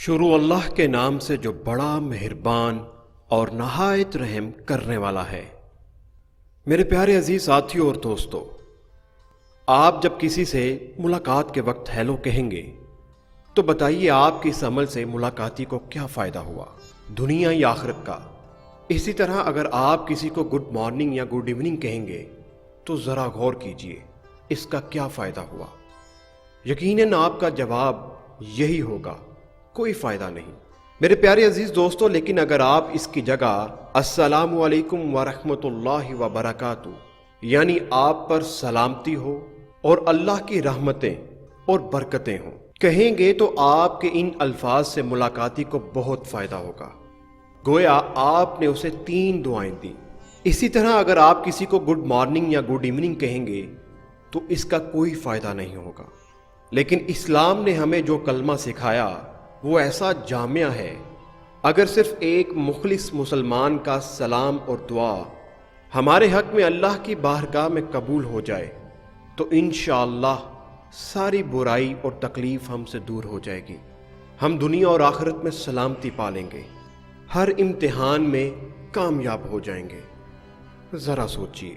شروع اللہ کے نام سے جو بڑا مہربان اور نہایت رحم کرنے والا ہے۔ میرے پیارے عزیز ساتھیوں اور دوستو، آپ جب کسی سے ملاقات کے وقت ہیلو کہیں گے تو بتائیے آپ کے اس عمل سے ملاقاتی کو کیا فائدہ ہوا، دنیا یا آخرت کا۔ اسی طرح اگر آپ کسی کو گڈ مارننگ یا گڈ ایوننگ کہیں گے تو ذرا غور کیجئے اس کا کیا فائدہ ہوا۔ یقیناً آپ کا جواب یہی ہوگا، کوئی فائدہ نہیں۔ میرے پیارے عزیز دوستو، لیکن اگر آپ اس کی جگہ السلام علیکم ورحمۃ اللہ وبرکاتہ یعنی آپ پر سلامتی ہو اور اللہ کی رحمتیں اور برکتیں ہوں کہیں گے تو آپ کے ان الفاظ سے ملاقاتی کو بہت فائدہ ہوگا، گویا آپ نے اسے 3 دعائیں دی۔ اسی طرح اگر آپ کسی کو گڈ مارننگ یا گڈ ایوننگ کہیں گے تو اس کا کوئی فائدہ نہیں ہوگا۔ لیکن اسلام نے ہمیں جو کلمہ سکھایا وہ ایسا جامع ہے، اگر صرف ایک مخلص مسلمان کا سلام اور دعا ہمارے حق میں اللہ کی بارگاہ میں قبول ہو جائے تو انشاءاللہ ساری برائی اور تکلیف ہم سے دور ہو جائے گی، ہم دنیا اور آخرت میں سلامتی پالیں گے، ہر امتحان میں کامیاب ہو جائیں گے۔ ذرا سوچئے۔